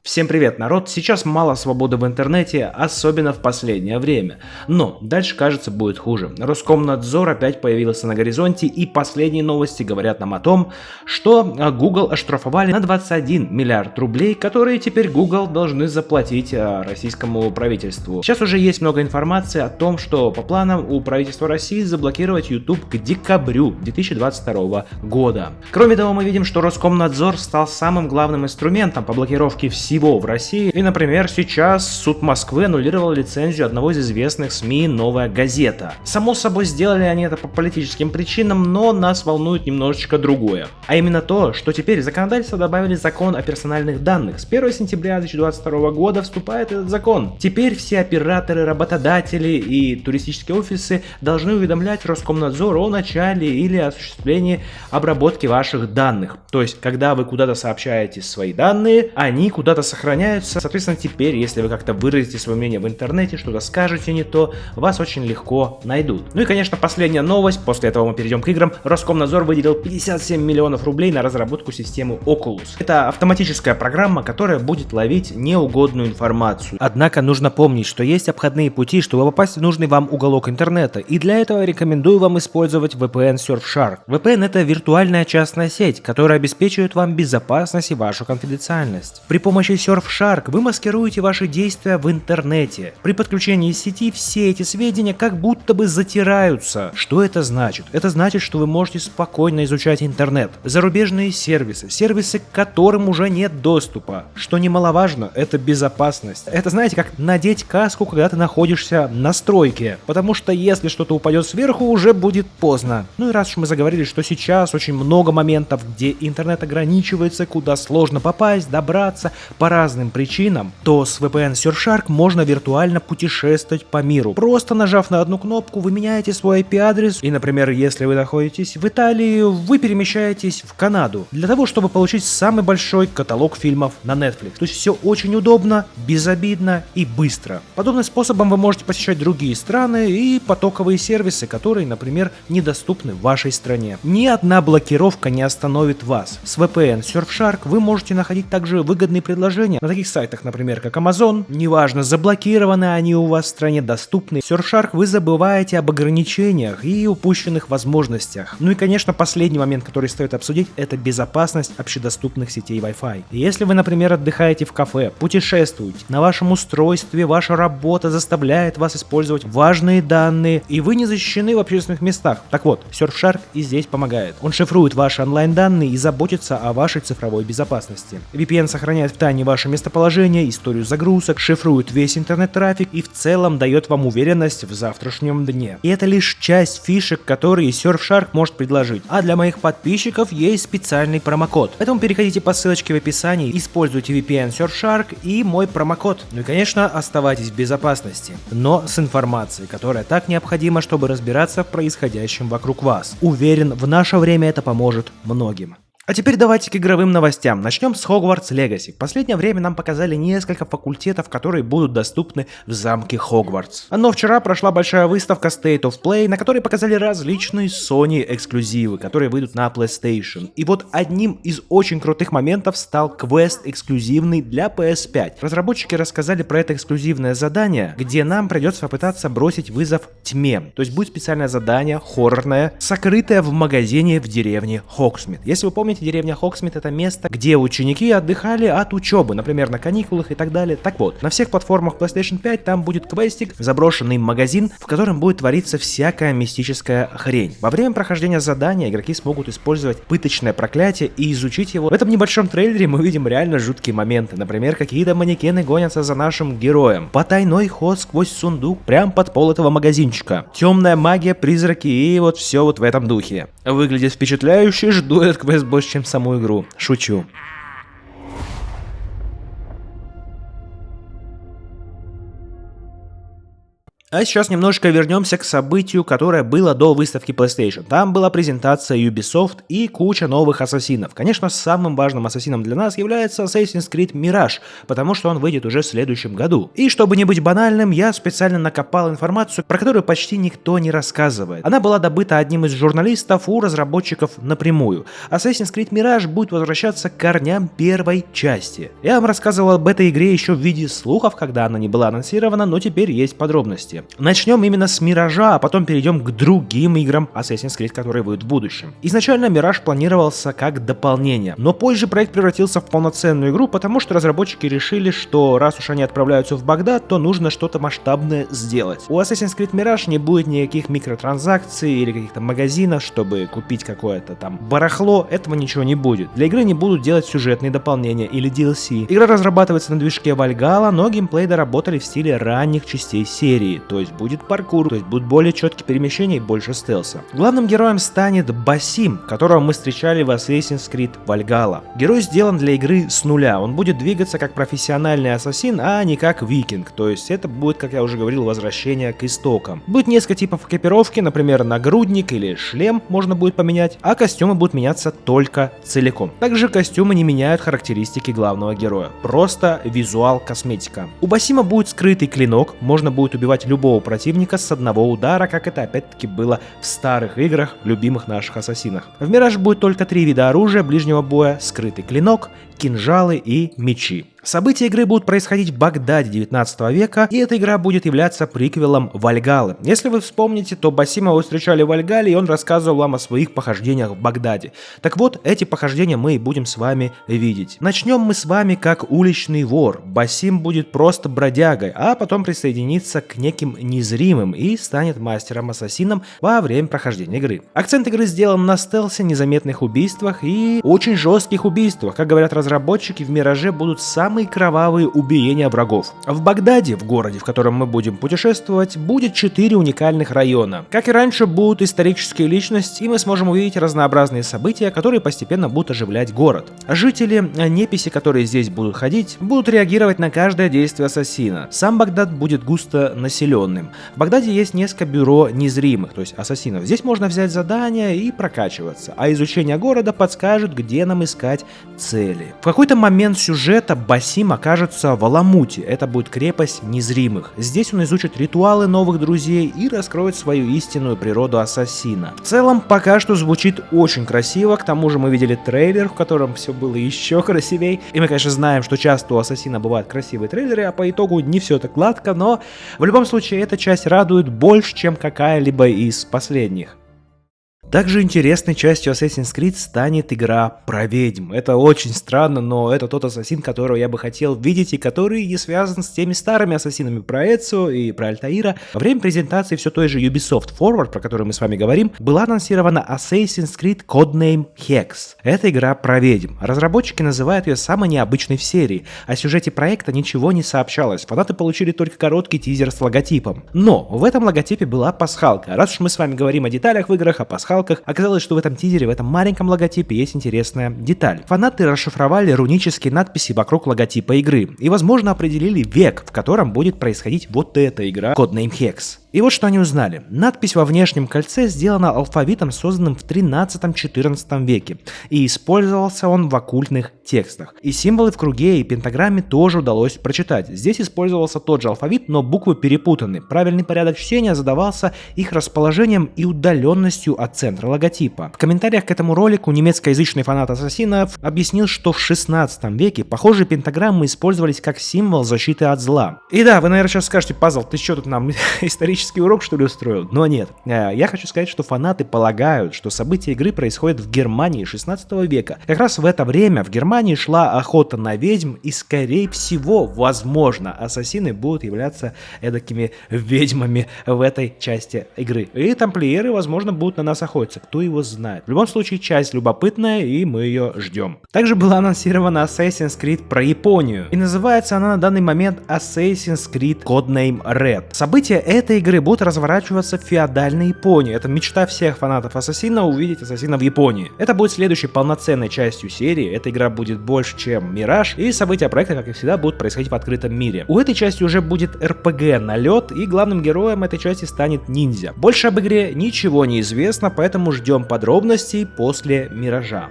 Всем привет, народ! Сейчас мало свободы в интернете, особенно в последнее время. Но дальше, кажется, будет хуже. Роскомнадзор опять появился на горизонте, и последние новости говорят нам о том, что Google оштрафовали на 21 миллиард рублей, которые теперь Google должны заплатить российскому правительству. Сейчас уже есть много информации о том, что по планам у правительства России заблокировать YouTube к декабрю 2022 года. Кроме того, мы видим, что Роскомнадзор стал самым главным инструментом по блокировке всего в России. И, например, сейчас суд Москвы аннулировал лицензию одного из известных СМИ «Новая газета». Само собой, сделали они это по политическим причинам, но нас волнует немножечко другое. А именно то, что теперь законодательство добавили закон о персональных данных. С 1 сентября 2022 года вступает этот закон. Теперь все операторы, работодатели и туристические офисы должны уведомлять Роскомнадзор о начале или осуществлении обработки ваших данных. То есть, когда вы куда-то сообщаете свои данные, они куда-то сохраняются. Соответственно, теперь, если вы как-то выразите свое мнение в интернете, что-то скажете не то, вас очень легко найдут. Ну и, конечно, последняя новость, после этого мы перейдем к играм. Роскомнадзор выделил 57 миллионов рублей на разработку системы Oculus. Это автоматическая программа, которая будет ловить неугодную информацию. Однако нужно помнить, что есть обходные пути, чтобы попасть в нужный вам уголок интернета, и для этого рекомендую вам использовать VPN Surfshark. VPN — это виртуальная частная сеть, которая обеспечивает вам безопасность и вашу конфиденциальность. При помощи Surfshark вы маскируете ваши действия в интернете. При подключении сети все эти сведения как будто бы затираются. Что это значит? Это значит, что вы можете спокойно изучать интернет. Зарубежные сервисы, к которым уже нет доступа. Что немаловажно, это безопасность. Это, знаете, как надеть каску, когда ты находишься на стройке. Потому что если что-то упадет сверху, уже будет поздно. Ну и раз уж мы заговорили, что сейчас очень много моментов, где интернет ограничивается, куда сложно попасть, добраться по разным причинам, то с VPN Surfshark можно виртуально путешествовать по миру. Просто нажав на одну кнопку, вы меняете свой IP-адрес, и, например, если вы находитесь в Италии, вы перемещаетесь в Канаду, для того, чтобы получить самый большой каталог фильмов на Netflix. То есть все очень удобно, безобидно и быстро. Подобным способом вы можете посещать другие страны и потоковые сервисы, которые, например, недоступны в вашей стране. Ни одна блокировка не остановит вас. С VPN Surfshark вы можете находить также выгодные предложения на таких сайтах, например, как Amazon. Неважно, заблокированы они у вас в стране, доступны. Surfshark вы забываете об ограничениях и упущенных возможностях. Ну и, конечно, последний момент, который стоит обсудить, это безопасность общедоступных сетей Wi-Fi. Если вы, например, отдыхаете в кафе, путешествуете, на вашем устройстве ваша работа заставляет вас использовать важные данные, и вы не защищены в общественных местах. Так вот, Surfshark и здесь помогает. Он шифрует ваши онлайн-данные и заботится о вашей цифровой безопасности. VPN сохраняет в тайне ваше местоположение, историю загрузок, шифрует весь интернет-трафик и в целом дает вам уверенность в завтрашнем дне. И это лишь часть фишек, которые Surfshark может предложить. А для моих подписчиков есть специальный промокод. Поэтому переходите по ссылочке в описании, используйте VPN Surfshark и мой промокод. Ну и, конечно, оставайтесь в безопасности, но с информацией, которая так необходима, чтобы разбираться в происходящем вокруг вас. Уверен, в наше время это поможет многим. А теперь давайте к игровым новостям. Начнем с Hogwarts Legacy. В последнее время нам показали несколько факультетов, которые будут доступны в замке Хогвартс. Но вчера прошла большая выставка State of Play, на которой показали различные Sony эксклюзивы, которые выйдут на PlayStation. И вот одним из очень крутых моментов стал квест эксклюзивный для PS5. Разработчики рассказали про это эксклюзивное задание, где нам придется попытаться бросить вызов тьме. То есть будет специальное задание, хоррорное, сокрытое в магазине в деревне Хогсмит. Если вы помните, деревня Хогсмит — это место, где ученики отдыхали от учебы, например, на каникулах и так далее. Так вот, на всех платформах PlayStation 5 там будет квестик, заброшенный магазин, в котором будет твориться всякая мистическая хрень. Во время прохождения задания игроки смогут использовать пыточное проклятие и изучить его. В этом небольшом трейлере мы увидим реально жуткие моменты. Например, какие-то манекены гонятся за нашим героем. Потайной ход сквозь сундук прямо под пол этого магазинчика. Темная магия, призраки и вот все вот в этом духе. Выглядит впечатляюще, жду этот квест больше, чем саму игру. Шучу. А сейчас немножко вернемся к событию, которое было до выставки PlayStation. Там была презентация Ubisoft и куча новых ассасинов. Конечно, самым важным ассасином для нас является Assassin's Creed Mirage, потому что он выйдет уже в следующем году. И чтобы не быть банальным, я специально накопал информацию, про которую почти никто не рассказывает. Она была добыта одним из журналистов у разработчиков напрямую. Assassin's Creed Mirage будет возвращаться к корням первой части. Я вам рассказывал об этой игре еще в виде слухов, когда она не была анонсирована, но теперь есть подробности. Начнем именно с Миража, а потом перейдем к другим играм Assassin's Creed, которые выйдут в будущем. Изначально Мираж планировался как дополнение, но позже проект превратился в полноценную игру, потому что разработчики решили, что раз уж они отправляются в Багдад, то нужно что-то масштабное сделать. У Assassin's Creed Mirage не будет никаких микротранзакций или каких-то магазинов, чтобы купить какое-то там барахло, этого ничего не будет. Для игры не будут делать сюжетные дополнения или DLC. Игра разрабатывается на движке Valhalla, но геймплей доработали в стиле ранних частей серии. То есть будет паркур, то есть будут более четкие перемещения и больше стелса. Главным героем станет Басим, которого мы встречали в Assassin's Creed Valhalla. Герой сделан для игры с нуля, он будет двигаться как профессиональный ассасин, а не как викинг, то есть это будет, как я уже говорил, возвращение к истокам. Будет несколько типов экипировки, например, нагрудник или шлем можно будет поменять, а костюмы будут меняться только целиком. Также костюмы не меняют характеристики главного героя, просто визуал, косметика. У Басима будет скрытый клинок, можно будет убивать любого противника с одного удара, как это опять-таки было в старых играх, любимых наших ассасинах. В Мираже будет только 3 вида оружия ближнего боя: скрытый клинок, кинжалы и мечи. События игры будут происходить в Багдаде 19 века, и эта игра будет являться приквелом Вальгаллы. Если вы вспомните, то Басима вы встречали в Вальгалле, и он рассказывал вам о своих похождениях в Багдаде. Так вот, эти похождения мы и будем с вами видеть. Начнем мы с вами как уличный вор. Басим будет просто бродягой, а потом присоединится к неким незримым и станет мастером-ассасином во время прохождения игры. Акцент игры сделан на стелсе, незаметных убийствах и очень жестких убийствах. Как говорят разработчики, в Мираже будут самые кровавые убиения врагов. В Багдаде, в городе, в котором мы будем путешествовать, будет 4 уникальных района. Как и раньше, будут исторические личности, и мы сможем увидеть разнообразные события, которые постепенно будут оживлять город. Жители, неписи, которые здесь будут ходить, будут реагировать на каждое действие ассасина. Сам Багдад будет густо населенным. В Багдаде есть несколько бюро незримых, то есть ассасинов. Здесь можно взять задания и прокачиваться, а изучение города подскажет, где нам искать цели. В какой-то момент сюжета Басим окажется в Аламуте, это будет крепость незримых. Здесь он изучит ритуалы новых друзей и раскроет свою истинную природу ассасина. В целом, пока что звучит очень красиво, к тому же мы видели трейлер, в котором все было еще красивей. И мы, конечно, знаем, что часто у ассасина бывают красивые трейлеры, а по итогу не все так гладко, но в любом случае эта часть радует больше, чем какая-либо из последних. Также интересной частью Assassin's Creed станет игра про ведьм. Это очень странно, но это тот ассасин, которого я бы хотел видеть и который не связан с теми старыми ассасинами про Эцио и про Альтаира. Во время презентации все той же Ubisoft Forward, про которую мы с вами говорим, была анонсирована Assassin's Creed Codename Hex. Это игра про ведьм. Разработчики называют ее самой необычной в серии. О сюжете проекта ничего не сообщалось. Фанаты получили только короткий тизер с логотипом. Но в этом логотипе была пасхалка. Раз уж мы с вами говорим о деталях в играх, о пасхалках, оказалось, что в этом тизере, в этом маленьком логотипе есть интересная деталь. Фанаты расшифровали рунические надписи вокруг логотипа игры и, возможно, определили век, в котором будет происходить вот эта игра Codename Hex. И вот что они узнали. Надпись во внешнем кольце сделана алфавитом, созданным в 13-14 веке, и использовался он в оккультных текстах. И символы в круге и пентаграмме тоже удалось прочитать. Здесь использовался тот же алфавит, но буквы перепутаны. Правильный порядок чтения задавался их расположением и удаленностью от центра логотипа. В комментариях к этому ролику немецкоязычный фанат ассасинов объяснил, что в 16 веке похожие пентаграммы использовались как символ защиты от зла. И да, вы, наверное, сейчас скажете: Пазл, ты что тут нам исторический урок, что ли, устроил? Но нет. Я хочу сказать, что фанаты полагают, что события игры происходят в Германии 16 века. Как раз в это время в Германии шла охота на ведьм, и, скорее всего, возможно, ассасины будут являться эдакими ведьмами в этой части игры. И тамплиеры, возможно, будут на нас охотиться. Кто его знает. В любом случае, часть любопытная, и мы ее ждем. Также была анонсирована Assassin's Creed про Японию. И называется она на данный момент Assassin's Creed Codename Red. События этой игры игры будут разворачиваться в феодальной Японии. Это мечта всех фанатов Ассасина — увидеть Ассасина в Японии. Это будет следующей полноценной частью серии. Эта игра будет больше, чем Мираж, и события проекта, как и всегда, будут происходить в открытом мире. У этой части уже будет РПГ налет, и главным героем этой части станет ниндзя. Больше об игре ничего не известно, поэтому ждем подробностей после Миража.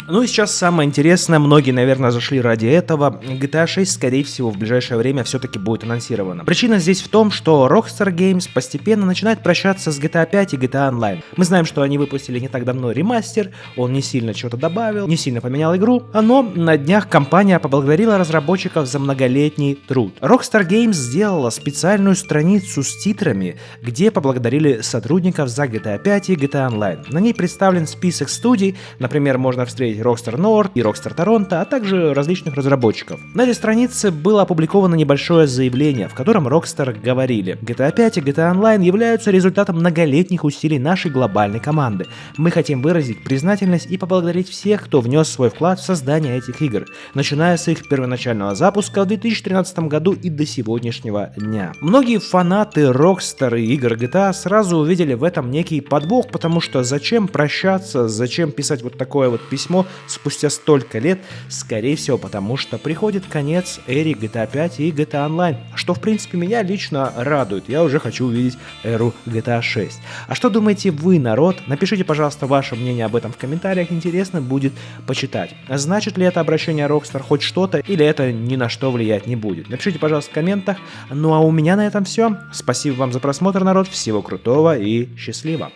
Ну и сейчас самое интересное, многие, наверное, зашли ради этого. GTA 6, скорее всего, в ближайшее время все-таки будет анонсирована. Причина здесь в том, что Rockstar Games постепенно начинает прощаться с GTA 5 и GTA Online. Мы знаем, что они выпустили не так давно ремастер, он не сильно чего-то добавил, не сильно поменял игру, но на днях компания поблагодарила разработчиков за многолетний труд. Rockstar Games сделала специальную страницу с титрами, где поблагодарили сотрудников за GTA 5 и GTA Online. На ней представлен список студий, например, можно встретить Rockstar North и Rockstar Toronto, а также различных разработчиков. На этой странице было опубликовано небольшое заявление, в котором Rockstar говорили: GTA 5 и GTA Online являются результатом многолетних усилий нашей глобальной команды. Мы хотим выразить признательность и поблагодарить всех, кто внес свой вклад в создание этих игр, начиная с их первоначального запуска в 2013 году и до сегодняшнего дня. Многие фанаты Rockstar и игр GTA сразу увидели в этом некий подвох, потому что зачем прощаться, зачем писать вот такое вот письмо спустя столько лет? Скорее всего, потому что приходит конец эре GTA 5 и GTA Online, что в принципе меня лично радует. Я уже хочу увидеть эру GTA 6. А что думаете вы, народ? Напишите, пожалуйста, ваше мнение об этом в комментариях, интересно будет почитать. Значит ли это обращение Rockstar хоть что-то, или это ни на что влиять не будет? Напишите, пожалуйста, в комментах. Ну а у меня на этом все. Спасибо вам за просмотр, народ. Всего крутого и счастливо.